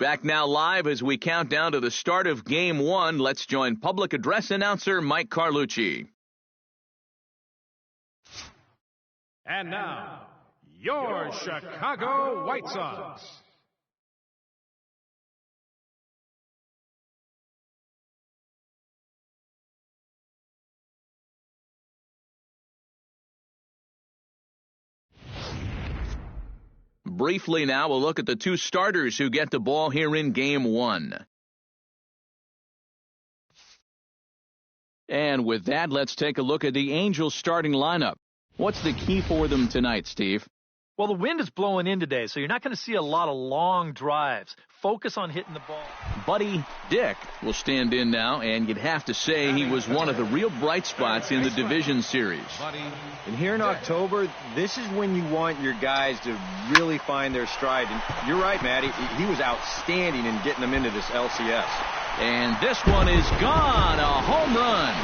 Back now live as we count down to the start of Game 1. Let's join public address announcer Mike Carlucci. And now, your Chicago White Sox. Briefly now, we'll look at the two starters who get the ball here in Game 1. And with that, let's take a look at the Angels starting lineup. What's the key for them tonight, Steve? Well, the wind is blowing in today, so you're not going to see a lot of long drives. Focus on hitting the ball. Buddy Dick will stand in now, and you'd have to say he was one of the real bright spots in the division series. And here in October, this is when you want your guys to really find their stride. And you're right, Matty. He was outstanding in getting them into this LCS. And this one is gone. A home run.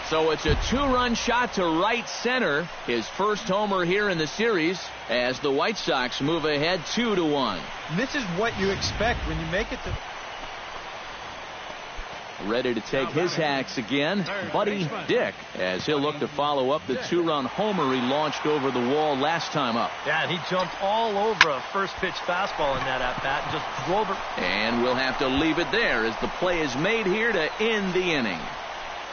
So it's a two-run shot to right center. His first homer here in the series as the White Sox move ahead 2-1. This is what you expect when you make it to... Ready to take his hacks again, Buddy Dick, as he'll look to follow up the two-run homer he launched over the wall last time up. Yeah, and he jumped all over a first-pitch fastball in that at-bat and just drove it. And we'll have to leave it there as the play is made here to end the inning.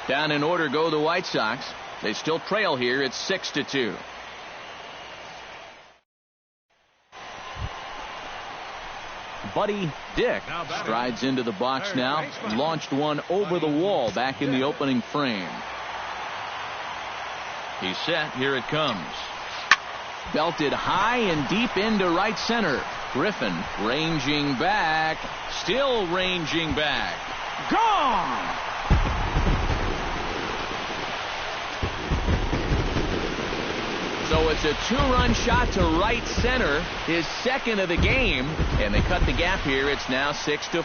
Down in order go the White Sox. They still trail here. It's 6-2. Buddy Dick strides into the box now. Launched one over the wall back in the opening frame. He's set. Here it comes. Belted high and deep into right center. Griffin ranging back. Still ranging back. Gone! So it's a two-run shot to right center, his second of the game, and they cut the gap here. It's now 6-4.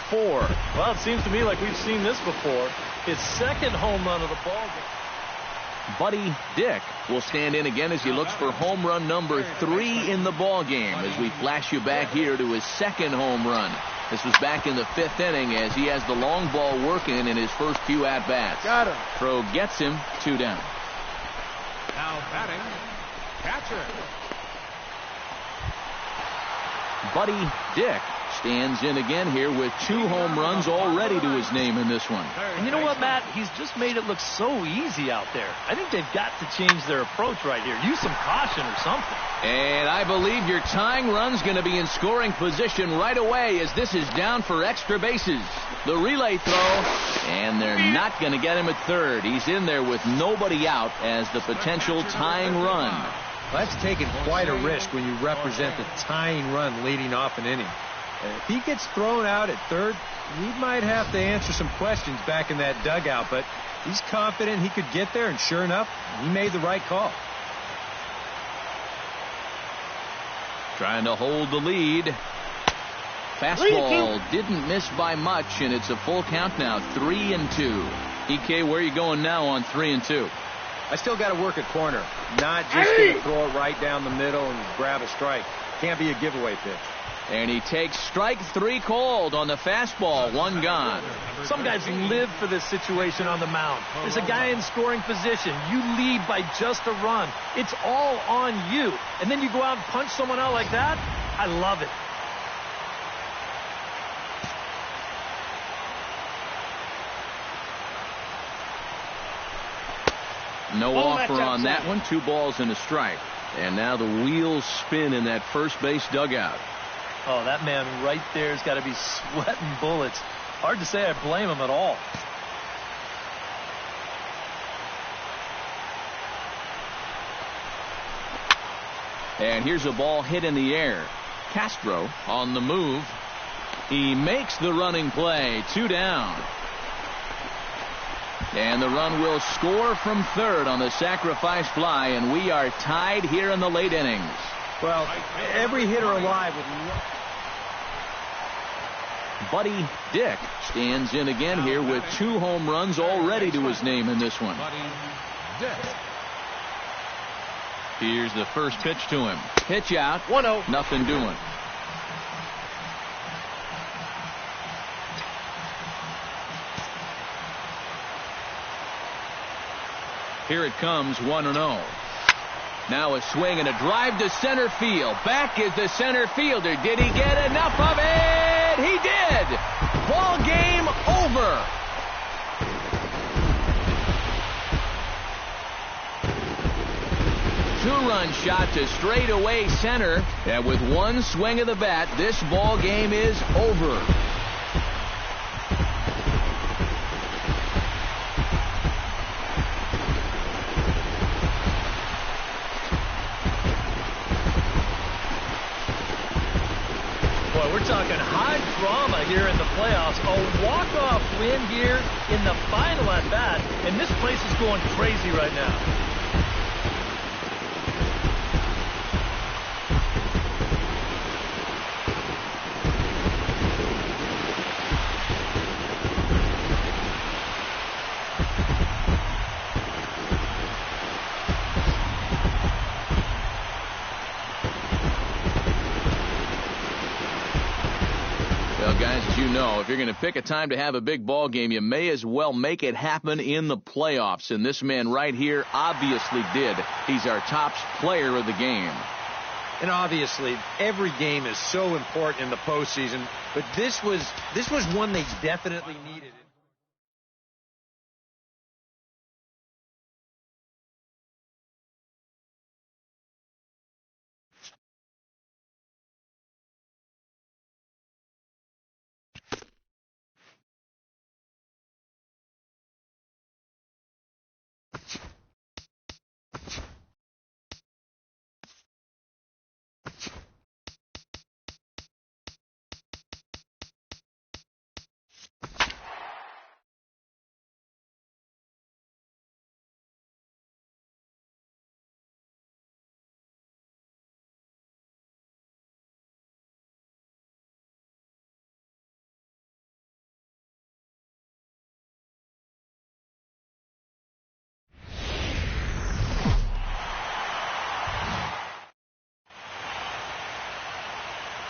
Well, it seems to me like we've seen this before. His second home run of the ball game. Buddy Dick will stand in again as he looks for home run number 3 in the ball game as we flash you back here to his second home run. This was back in the 5th inning as he has the long ball working in his first few at-bats. Got him. Throw gets him 2 down. Now batting, catcher. Buddy Dick stands in again here with 2 home runs already to his name in this one. And you know what, Matt? He's just made it look so easy out there. I think they've got to change their approach right here. Use some caution or something. And I believe your tying run's going to be in scoring position right away as this is down for extra bases. The relay throw, and they're not going to get him at third. He's in there with nobody out as the potential tying run. That's taking quite a risk when you represent the tying run leading off an inning. If he gets thrown out at third, we might have to answer some questions back in that dugout, but he's confident he could get there, and sure enough, he made the right call. Trying to hold the lead. Fastball didn't miss by much, and it's a full count now, 3-2. EK, where are you going now on 3-2? I still got to work at corner. Not just going to throw it right down the middle and grab a strike. Can't be a giveaway pitch. And he takes strike 3 called on the fastball. 1 gone. Some guys live for this situation on the mound. There's a guy in scoring position. You lead by just a run. It's all on you. And then you go out and punch someone out like that? I love it. No offer on that one. 2 balls and a strike. And now the wheels spin in that first base dugout. Oh, that man right there's got to be sweating bullets. Hard to say I blame him at all. And here's a ball hit in the air. Castro on the move. He makes the running play. 2 down. And the run will score from third on the sacrifice fly, and we are tied here in the late innings. Well, every hitter alive with... Buddy Dick stands in again here with 2 home runs already to his name in this one. Here's the first pitch to him. Pitch out. 1-0. Nothing doing. Here it comes, 1-0. Now a swing and a drive to center field. Back is the center fielder. Did he get enough of it? He did. Ball game over. Two-run shot to straightaway center. And with one swing of the bat, this ball game is over. We're talking high drama here in the playoffs. A walk-off win here in the final at-bat, and this place is going crazy right now. If you're going to pick a time to have a big ball game, you may as well make it happen in the playoffs. And this man right here obviously did. He's our top player of the game. And obviously, every game is so important in the postseason. But this was one they definitely needed.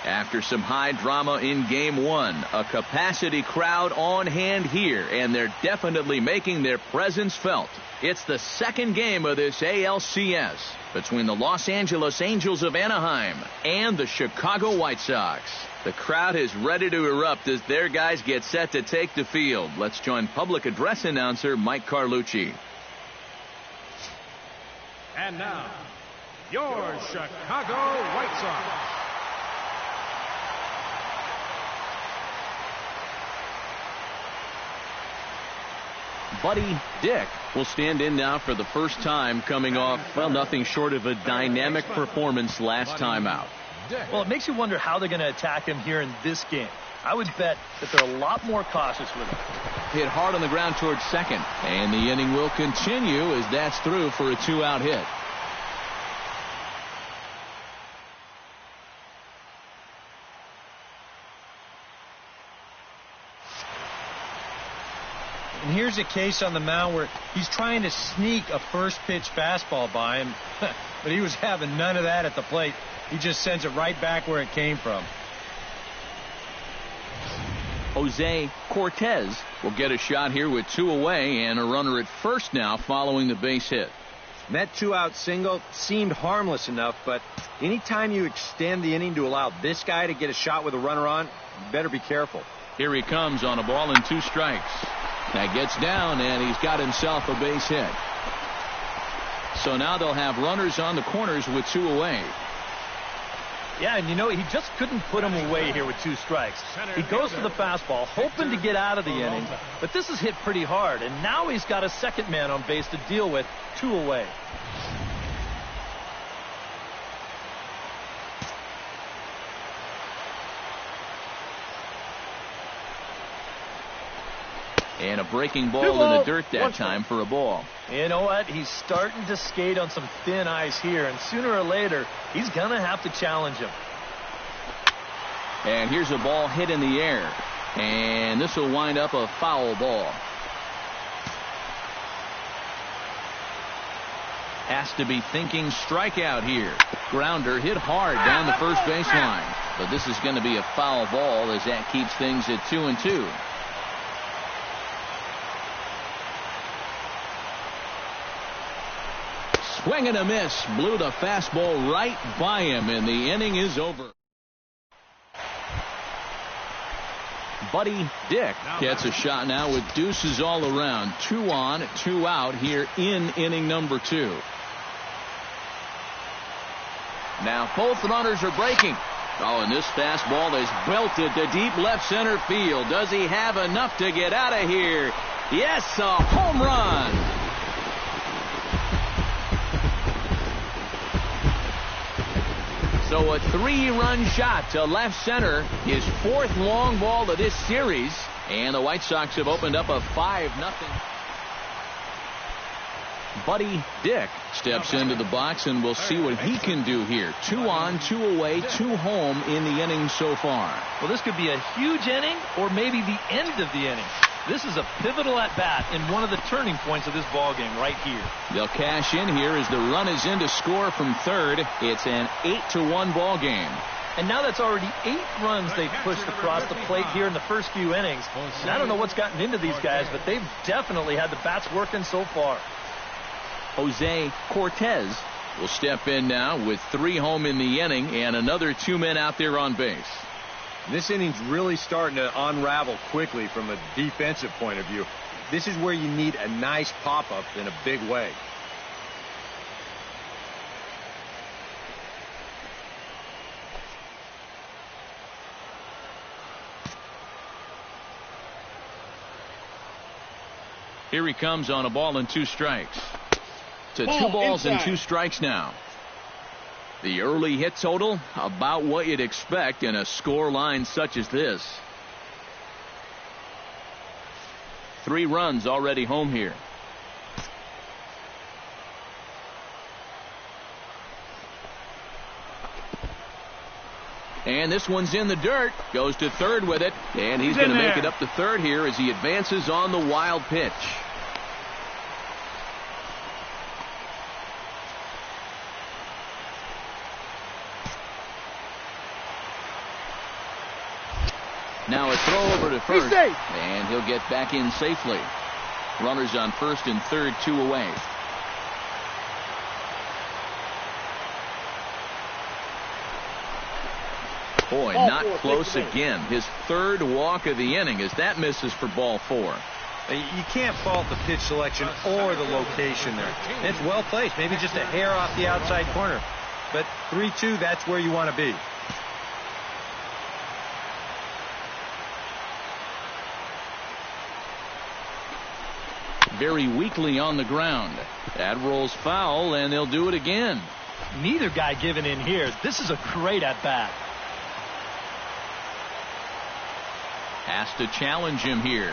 After some high drama in Game 1, a capacity crowd on hand here, and they're definitely making their presence felt. It's the second game of this ALCS between the Los Angeles Angels of Anaheim and the Chicago White Sox. The crowd is ready to erupt as their guys get set to take the field. Let's join public address announcer Mike Carlucci. And now, your Chicago White Sox. Buddy Dick will stand in now for the first time, coming off, well, nothing short of a dynamic performance last time out. Well, it makes you wonder how they're going to attack him here in this game. I would bet that they're a lot more cautious with him. Hit hard on the ground towards second, and the inning will continue as that's through for a two-out hit. And here's a case on the mound where he's trying to sneak a first pitch fastball by him, but he was having none of that at the plate. He just sends it right back where it came from. Jose Cortez will get a shot here with two away and a runner at first now following the base hit. And that two-out single seemed harmless enough, but anytime you extend the inning to allow this guy to get a shot with a runner on, you better be careful. Here he comes on a ball and two strikes. That gets down, and he's got himself a base hit. So now they'll have runners on the corners with two away. Yeah, and you know, he just couldn't put him away here with two strikes. He goes for the fastball, hoping to get out of the inning, but this is hit pretty hard, and now he's got a second man on base to deal with, two away. And a breaking ball in the dirt that time for a ball. You know what? He's starting to skate on some thin ice here, and sooner or later, he's going to have to challenge him. And here's a ball hit in the air. And this will wind up a foul ball. Has to be thinking strikeout here. Grounder hit hard down the first baseline. But this is going to be a foul ball as that keeps things at 2-2. Swing and a miss. Blew the fastball right by him, and the inning is over. Buddy Dick gets a shot now with deuces all around. 2 on, 2 out here in inning number 2. Now both runners are breaking. Oh, and this fastball is belted to deep left center field. Does he have enough to get out of here? Yes, a home run. So a 3-run shot to left center, his 4th long ball of this series, and the White Sox have opened up a 5-0. Buddy Dick steps into the box, and we'll see what he can do here. 2 on, 2 away, 2 home in the inning so far. Well, this could be a huge inning or maybe the end of the inning. This is a pivotal at-bat and one of the turning points of this ballgame right here. They'll cash in here as the run is in to score from third. It's an 8-1 ball game. And now that's already 8 runs they've pushed across the plate here in the first few innings. And I don't know what's gotten into these guys, but they've definitely had the bats working so far. Jose Cortez will step in now with 3 home in the inning and another 2 men out there on base. This inning's really starting to unravel quickly from a defensive point of view. This is where you need a nice pop-up in a big way. Here he comes on a ball and 2 strikes. To 2 balls and 2 strikes now. The early hit total, about what you'd expect in a score line such as this. 3 runs already home here. And this one's in the dirt. Goes to third with it. And he's going to make it up to third here as he advances on the wild pitch. Now a throw over to first, and he'll get back in safely. Runners on first and third, 2 away. Boy, not close again. His 3rd walk of the inning as that misses for ball 4. You can't fault the pitch selection or the location there. It's well placed, maybe just a hair off the outside corner. But 3-2, that's where you want to be. Very weakly on the ground. That rolls foul, and they'll do it again. Neither guy giving in here. This is a great at-bat. Has to challenge him here.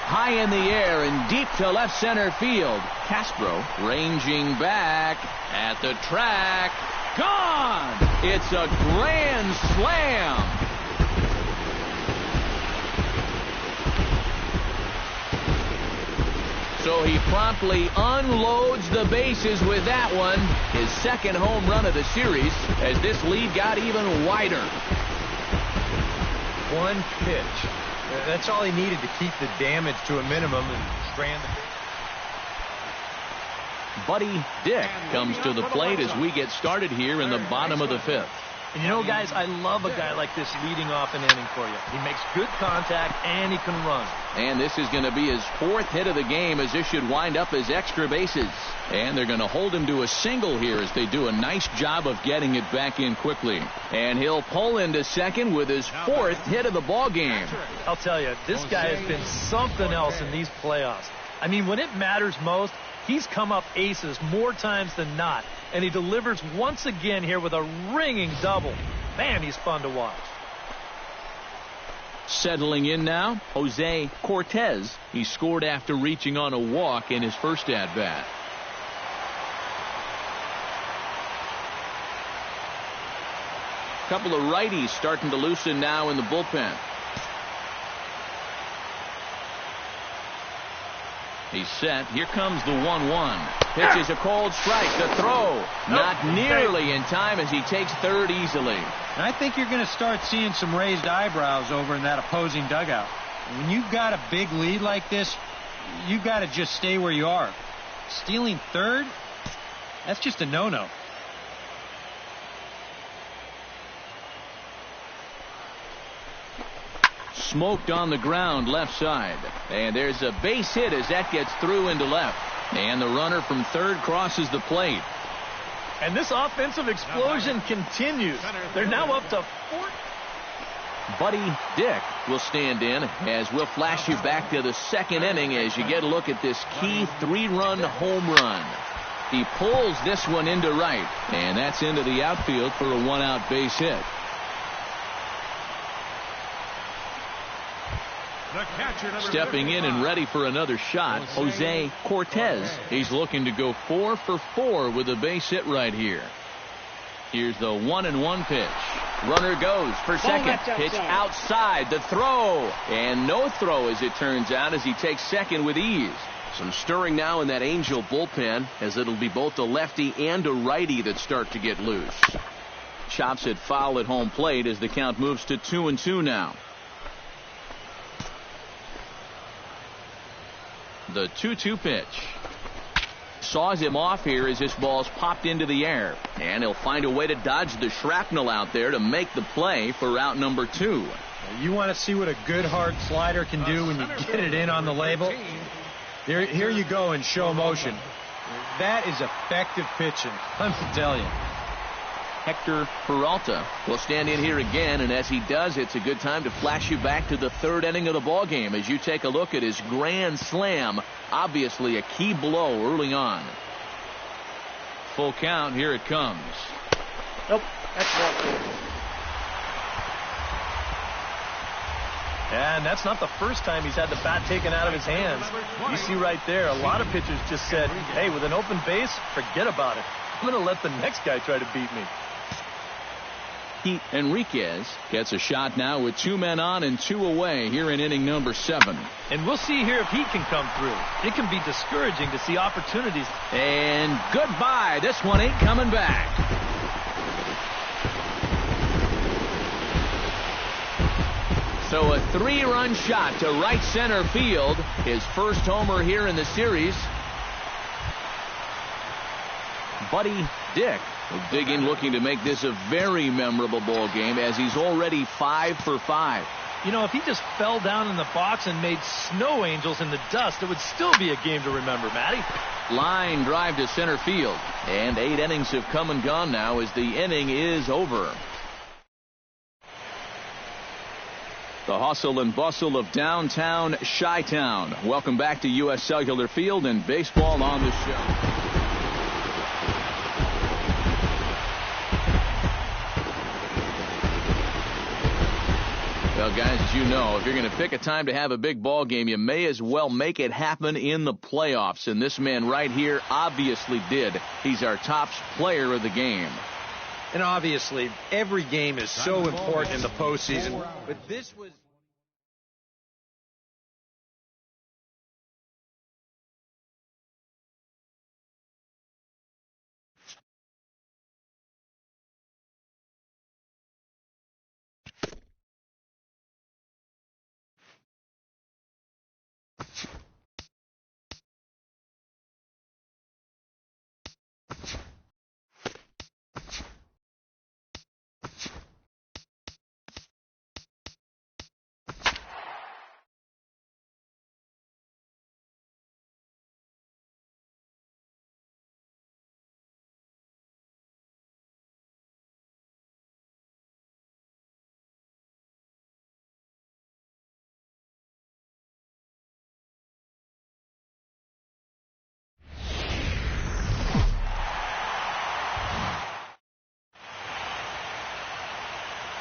High in the air and deep to left center field. Castro ranging back at the track. Gone! It's a grand slam. So he promptly unloads the bases with that one. His 2nd home run of the series as this lead got even wider. 1 pitch. That's all he needed to keep the damage to a minimum and strand the... Buddy Dick comes to the plate as we get started here in the bottom of the 5th. And you know, guys, I love a guy like this leading off an inning for you. He makes good contact and he can run. And this is going to be his 4th hit of the game as this should wind up as extra bases. And they're going to hold him to a single here as they do a nice job of getting it back in quickly. And he'll pull into second with his 4th hit of the ball game. I'll tell you, this guy has been something else in these playoffs. I mean, when it matters most, he's come up aces more times than not. And he delivers once again here with a ringing double. Man, he's fun to watch. Settling in now, Jose Cortez. He scored after reaching on a walk in his first at-bat. Couple of righties starting to loosen now in the bullpen. He's set. Here comes the 1-1. Pitch is a cold strike. The throw not nearly in time as he takes third easily. And I think you're going to start seeing some raised eyebrows over in that opposing dugout. When you've got a big lead like this, you've got to just stay where you are. Stealing third? That's just a no-no. Smoked on the ground left side. And there's a base hit as that gets through into left. And the runner from third crosses the plate. And this offensive explosion continues. They're now up to 4. Buddy Dick will stand in as we'll flash you back to the second inning as you get a look at this key 3-run home run. He pulls this one into right, and that's into the outfield for a 1-out base hit. Stepping in and ready for another shot, Jose Cortez. He's looking to go 4 for 4 with a base hit right here. Here's the 1-1 pitch. Runner goes for second. Pitch outside. The throw. And no throw, as it turns out, as he takes second with ease. Some stirring now in that Angel bullpen, as it'll be both a lefty and a righty that start to get loose. Chops it foul at home plate as the count moves to 2-2 now. The 2-2 pitch. Saws him off here as this ball's popped into the air. And he'll find a way to dodge the shrapnel out there to make the play for out number 2. You want to see what a good hard slider can do when you get it in on the label? Here you go in show motion. That is effective pitching, I'm telling you. Hector Peralta will stand in here again, and as he does, it's a good time to flash you back to the third inning of the ball game as you take a look at his grand slam. Obviously a key blow early on. Full count. Here it comes. Nope. That's ball. And that's not the first time he's had the bat taken out of his hands. You see right there, a lot of pitchers just said, hey, with an open base, forget about it. I'm going to let the next guy try to beat me. Pete Enriquez gets a shot now with 2 men on and 2 away here in inning number 7. And we'll see here if he can come through. It can be discouraging to see opportunities. And goodbye. This one ain't coming back. So a 3-run shot to right center field. His first homer here in the series. Buddy Dick will dig in looking to make this a very memorable ball game as he's already 5 for 5. You know, if he just fell down in the box and made snow angels in the dust, it would still be a game to remember, Matty. Line drive to center field. And 8 innings have come and gone now as the inning is over. The hustle and bustle of downtown Chi-Town. Welcome back to U.S. Cellular Field and baseball on the show. Well, guys, as you know, if you're going to pick a time to have a big ball game, you may as well make it happen in the playoffs. And this man right here obviously did. He's our top player of the game. And obviously, every game is so important in the postseason. But this was...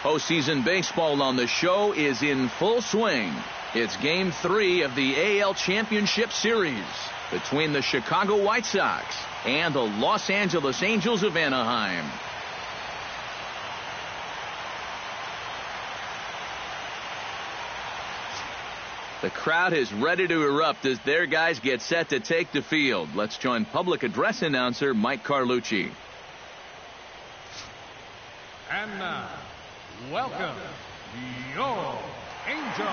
Postseason baseball on the show is in full swing. It's Game 3 of the AL Championship Series between the Chicago White Sox and the Los Angeles Angels of Anaheim. The crowd is ready to erupt as their guys get set to take the field. Let's join public address announcer Mike Carlucci. And now, welcome, your Angels.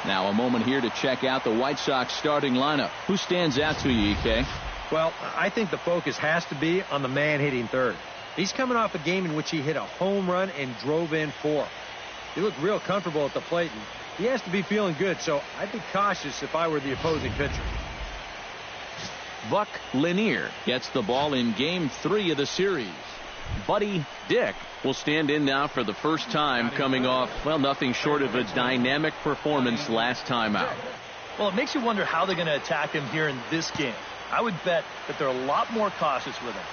Now a moment here to check out the White Sox starting lineup. Who stands out to you, EK? Well, I think the focus has to be on the man hitting third. He's coming off a game in which he hit a home run and drove in 4. He looked real comfortable at the plate, and he has to be feeling good, so I'd be cautious if I were the opposing pitcher. Buck Lanier gets the ball in Game 3 of the series. Buddy Dick will stand in now for the first time, coming off, well, nothing short of a dynamic performance last time out. Well, it makes you wonder how they're going to attack him here in this game. I would bet that they're a lot more cautious with him.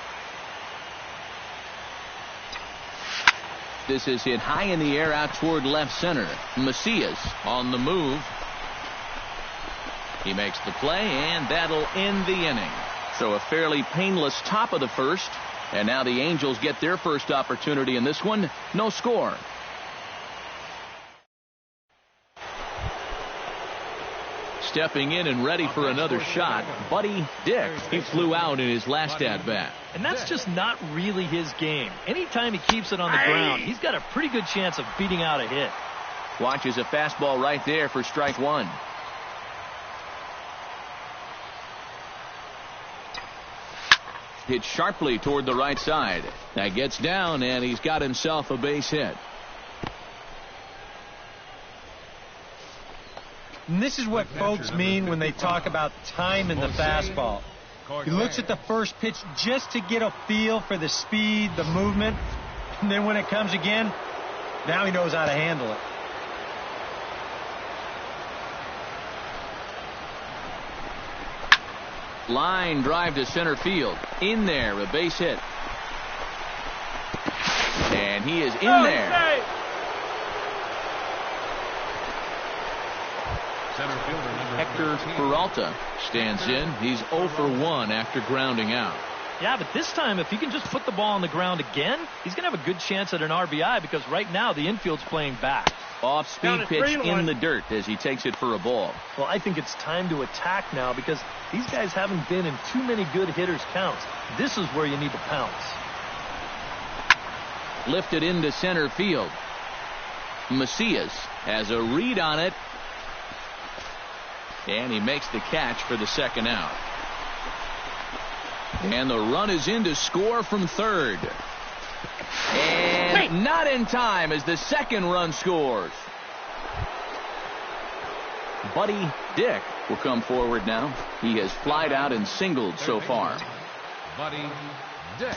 This is hit high in the air out toward left center. Macias on the move. He makes the play, and that'll end the inning. So a fairly painless top of the first. And now the Angels get their first opportunity in this one. No score. Stepping in and ready for another shot, Buddy Dick. He flew out in his last at-bat. And that's just not really his game. Anytime he keeps it on the ground, he's got a pretty good chance of beating out a hit. Watches a fastball right there for strike 1. Hit sharply toward the right side. That gets down, and he's got himself a base hit. And this is what folks mean when they talk about time in the fastball. He looks at the first pitch just to get a feel for the speed, the movement, and then when it comes again, now he knows how to handle it. Line drive to center field. In there, a base hit. And he is in there. Center fielder number Hector 13. Peralta stands in. He's 0 for 1 after grounding out. Yeah, but this time, if he can just put the ball on the ground again, he's going to have a good chance at an RBI because right now the infield's playing back. Off-speed pitch in the dirt as he takes it for a ball. Well, I think it's time to attack now because these guys haven't been in too many good hitters' counts. This is where you need to pounce. Lifted into center field. Macias has a read on it. And he makes the catch for the second out. And the run is in to score from third. And not in time as the second run scores. Buddy Dick will come forward now. He has flied out and singled so far. Buddy Dick.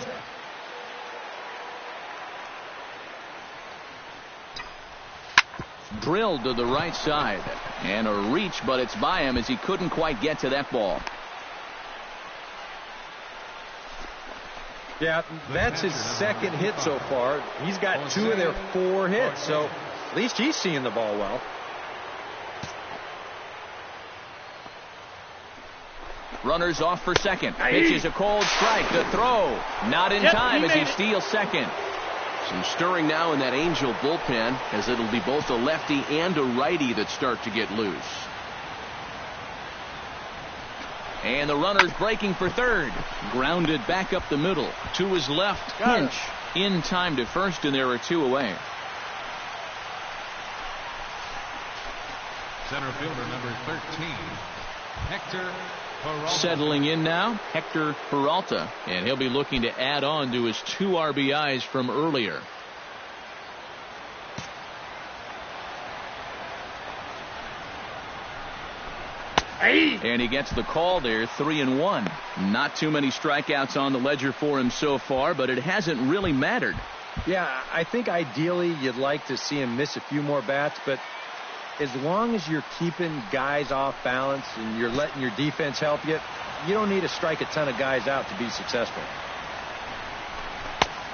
Drilled to the right side. And a reach, but it's by him as he couldn't quite get to that ball. Yeah, that's his second hit so far. He's got 2 of their 4 hits, so at least he's seeing the ball well. Runners off for second. Pitches a cold strike. The throw. Not in time as he steals second. Some stirring now in that Angel bullpen as it'll be both a lefty and a righty that start to get loose. And the runner's breaking for third. Grounded back up the middle. To his left. Pinch. In time to first, and there are 2 away. Center fielder number 13, Hector Peralta. Settling in now, Hector Peralta. And he'll be looking to add on to his 2 RBIs from earlier. And he gets the call there, 3-1. Not too many strikeouts on the ledger for him so far, but it hasn't really mattered. Yeah, I think ideally you'd like to see him miss a few more bats, but as long as you're keeping guys off balance and you're letting your defense help you, you don't need to strike a ton of guys out to be successful.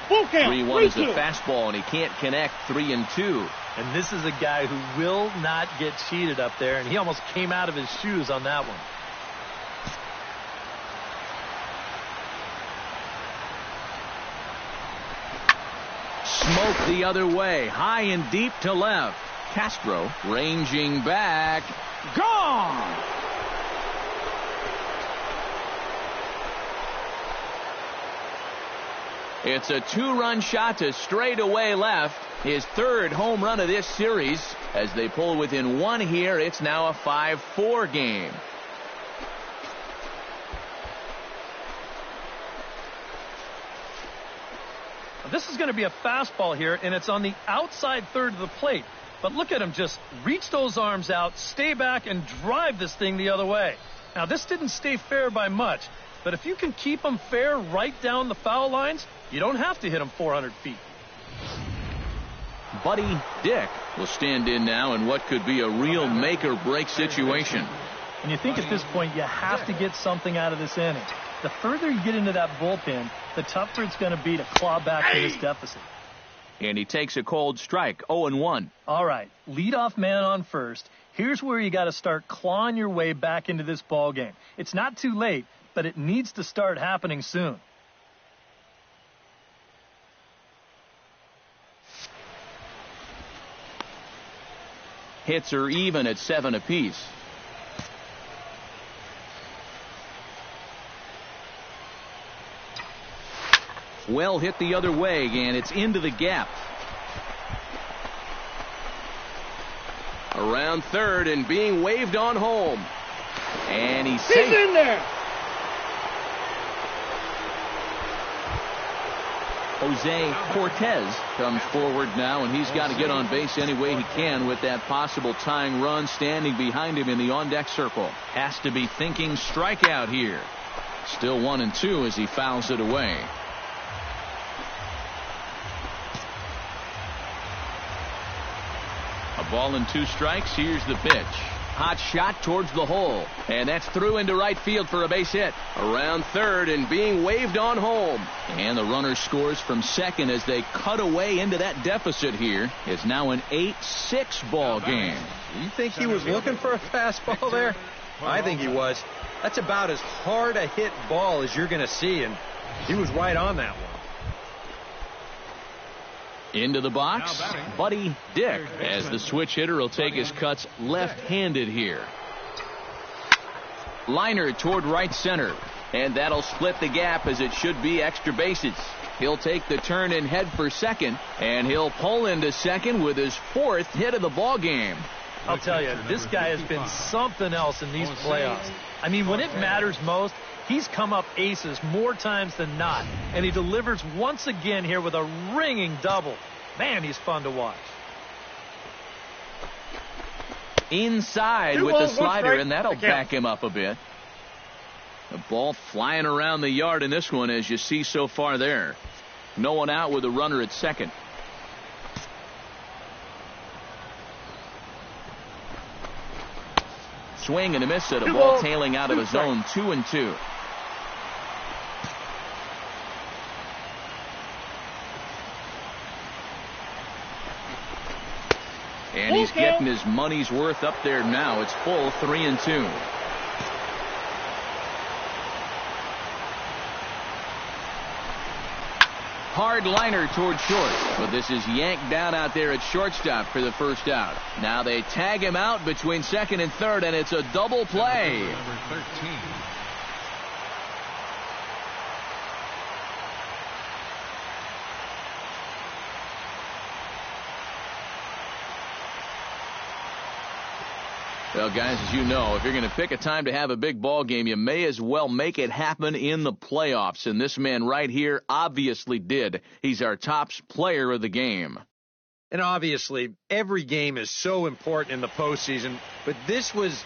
3-1 is a fastball, and he can't connect. 3-2. And this is a guy who will not get cheated up there, and he almost came out of his shoes on that one. Smoke the other way, high and deep to left. Castro ranging back. Gone! It's a 2-run shot to straightaway left. His 3rd home run of this series. As they pull within 1 here, it's now a 5-4 game. This is going to be a fastball here, and it's on the outside third of the plate. But look at him just reach those arms out, stay back, and drive this thing the other way. Now, this didn't stay fair by much, but if you can keep them fair right down the foul lines, you don't have to hit them 400 feet. Buddy Dick will stand in now in what could be a real make-or-break situation. And you think at this point you have to get something out of this inning. The further you get into that bullpen, the tougher it's going to be to claw back to this deficit. And he takes a cold strike, 0-1. All right, leadoff man on first. Here's where you got to start clawing your way back into this ball game. It's not too late, but it needs to start happening soon. Hits are even at 7 apiece. Well hit the other way, and it's into the gap. Around third and being waved on home. And he's safe. He's in there. Jose Cortez comes forward now, and he's got to get on base any way he can with that possible tying run standing behind him in the on-deck circle. Has to be thinking strikeout here. Still 1-2 as he fouls it away. A ball and 2 strikes. Here's the pitch. Hot shot towards the hole. And that's through into right field for a base hit. Around third and being waved on home. And the runner scores from second as they cut away into that deficit here. It's now an 8-6 ball game. You think he was looking for a fastball there? I think he was. That's about as hard a hit ball as you're going to see, and he was right on that one. Into the box, Buddy Dick, as the switch hitter will take his cuts left-handed here. Liner toward right center, and that'll split the gap as it should be extra bases. He'll take the turn and head for second, and he'll pull into second with his 4th hit of the ball game. I'll tell you, this guy has been something else in these playoffs. I mean, when it matters most, he's come up aces more times than not, and he delivers once again here with a ringing double. Man, he's fun to watch. Inside with the slider, and that'll back him up a bit. The ball flying around the yard in this one, as you see so far there. No one out with a runner at second. Swing and a miss at a ball tailing out of his zone. 2-2. And he's getting his money's worth up there now. It's full 3-2. Hard liner toward short, but this is yanked down out there at shortstop for the first out. Now they tag him out between second and third, and it's a double play. Number 13. Well, guys, as you know, if you're going to pick a time to have a big ball game, you may as well make it happen in the playoffs. And this man right here obviously did. He's our top player of the game. And obviously, every game is so important in the postseason, but this was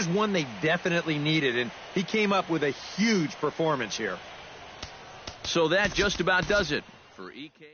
one they definitely needed, and he came up with a huge performance here. So that just about does it for EK.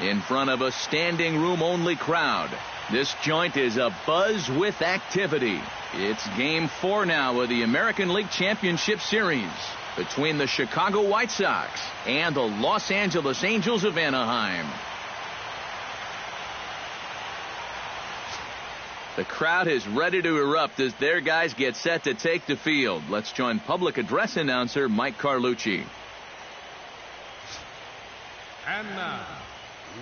in front of a standing room only crowd. This joint is a buzz with activity. It's game 4 now of the American League Championship Series between the Chicago White Sox and the Los Angeles Angels of Anaheim. The crowd is ready to erupt as their guys get set to take the field. Let's join public address announcer Mike Carlucci. And now,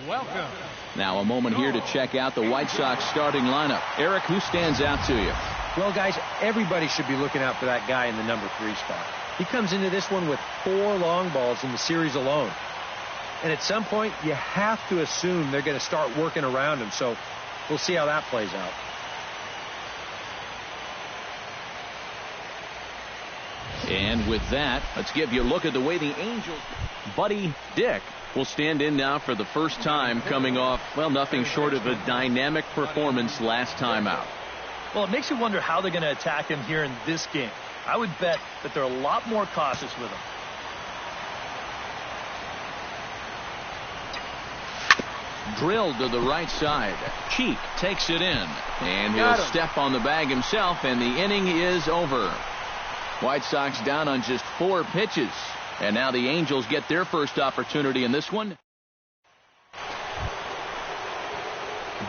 welcome. Now a moment here to check out the White Sox starting lineup. Eric, who stands out to you? Well, guys, everybody should be looking out for that guy in the number 3 spot. He comes into this one with 4 long balls in the series alone. And at some point, you have to assume they're going to start working around him. So we'll see how that plays out. And with that, let's give you a look at the way the Angels. Buddy Dick will stand in now for the first time, coming off, well, nothing short of a dynamic performance last time out. Well, it makes you wonder how they're going to attack him here in this game. I would bet that they're a lot more cautious with him. Drilled to the right side. Cheek takes it in, and he'll step on the bag himself, and the inning is over. White Sox down on just 4 pitches. And now the Angels get their first opportunity in this one.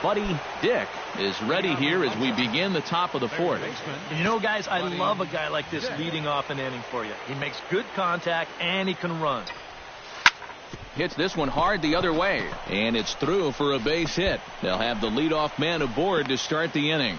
Buddy Dick is ready here as we begin the top of the 4th. You know, guys, I love a guy like this leading off an inning for you. He makes good contact, and he can run. Hits this one hard the other way, and it's through for a base hit. They'll have the leadoff man aboard to start the inning.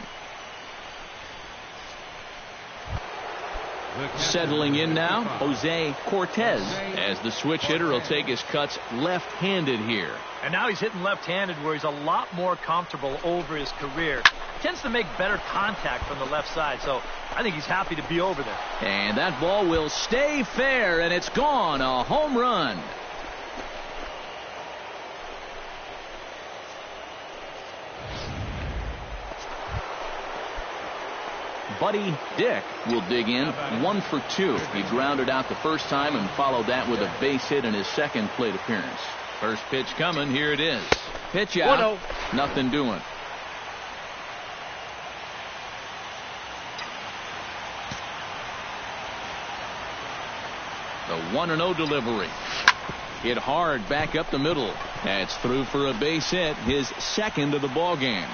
Settling in now, Jose Cortez, as the switch hitter will take his cuts left-handed here. And now he's hitting left-handed where he's a lot more comfortable over his career. Tends to make better contact from the left side, so I think he's happy to be over there. And that ball will stay fair, and it's gone. A home run. Buddy Dick will dig in 1 for 2. He grounded out the first time and followed that with a base hit in his second plate appearance. First pitch coming. Here it is. Pitch out. 1-0. Nothing doing. The 1-0 delivery. Hit hard back up the middle. That's through for a base hit. His second of the ball game.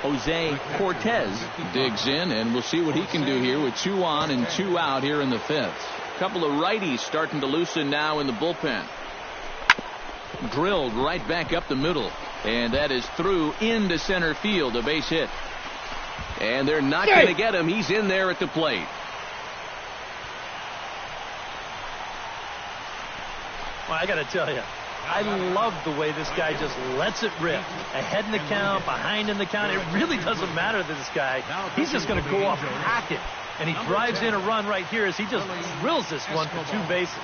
Jose Cortez digs in, and we'll see what he can do here with 2 on and 2 out here in the 5th. A couple of righties starting to loosen now in the bullpen. Drilled right back up the middle, and that is through into center field, a base hit. And they're not going to get him. He's in there at the plate. Well, I got to tell you, I love the way this guy just lets it rip. Ahead in the count, behind in the count. It really doesn't matter to this guy. He's just going to go off and hack it. And he drives in a run right here as he just drills this one for 2 bases.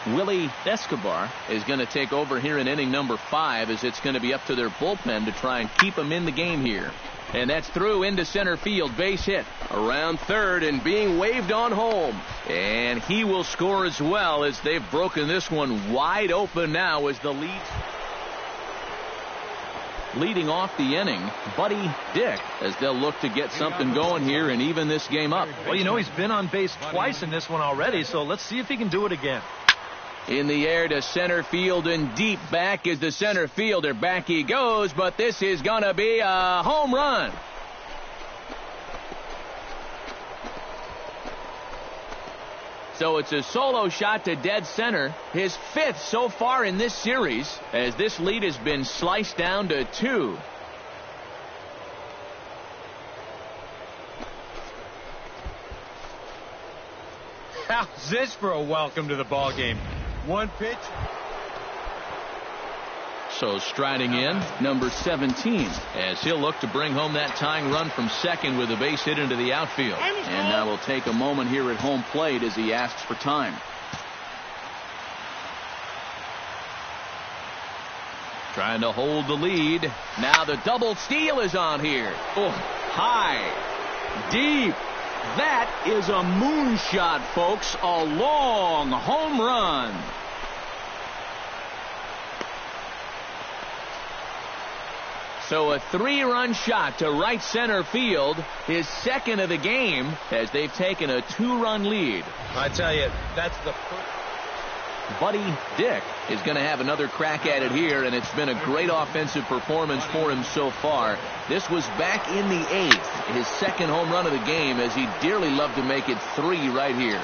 Willie Escobar is going to take over here in inning number 5, as it's going to be up to their bullpen to try and keep him in the game here. And that's through into center field, base hit around third and being waved on home. And he will score as well, as they've broken this one wide open now as the lead. Leading off the inning, Buddy Dick, as they'll look to get something going here and even this game up. Well, you know, he's been on base twice in this one already, so let's see if he can do it again. In the air to center field and deep back is the center fielder. Back he goes, but this is going to be a home run. So it's a solo shot to dead center, his 5th so far in this series, as this lead has been sliced down to 2. How's this for a welcome to the ball game? 1 pitch. So striding in, number 17, as he'll look to bring home that tying run from second with a base hit into the outfield. And now we'll take a moment here at home plate as he asks for time. Trying to hold the lead. Now the double steal is on here. Oh, high, deep, That is a moonshot, folks. A long home run. So a 3-run shot to right center field, his second of the game, as they've taken a 2-run lead. I tell you, that's the first. Buddy Dick is going to have another crack at it here, and it's been a great offensive performance for him so far. This was back in the 8th, his second home run of the game, as he dearly loved to make it 3 right here.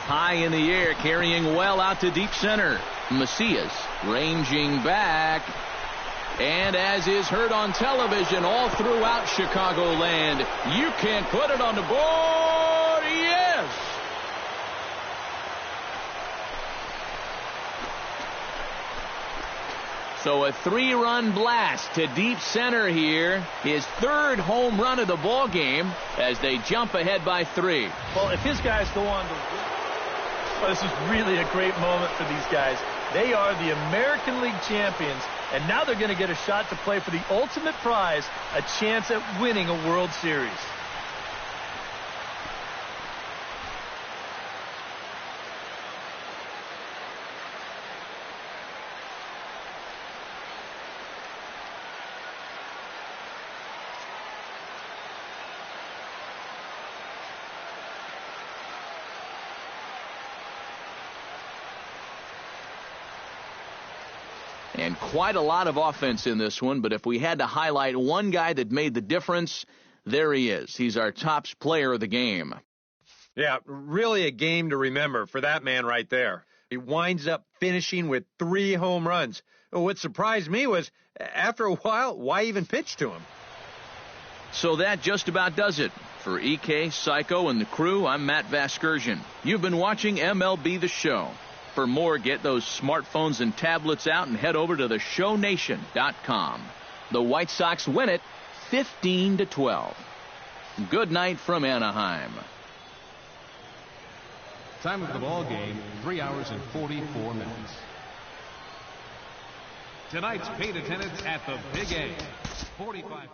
High in the air, carrying well out to deep center. Macias ranging back. And as is heard on television all throughout Chicagoland, you can't put it on the board. Yes! So a 3-run blast to deep center here. His 3rd home run of the ball game as they jump ahead by 3. Well, if his guys go on to win, well, this is really a great moment for these guys. They are the American League champions, and now they're going to get a shot to play for the ultimate prize, a chance at winning a World Series. And quite a lot of offense in this one, but if we had to highlight one guy that made the difference, there he is. He's our top player of the game. Yeah, really a game to remember for that man right there. He winds up finishing with 3 home runs. What surprised me was, after a while, why even pitch to him? So that just about does it. For EK, Psycho, and the crew, I'm Matt Vasgersian. You've been watching MLB The Show. For more, get those smartphones and tablets out and head over to theshownation.com. The White Sox win it 15-12. Good night from Anaheim. Time of the ball game, 3 hours and 44 minutes. Tonight's paid attendance at the Big A, 45,000.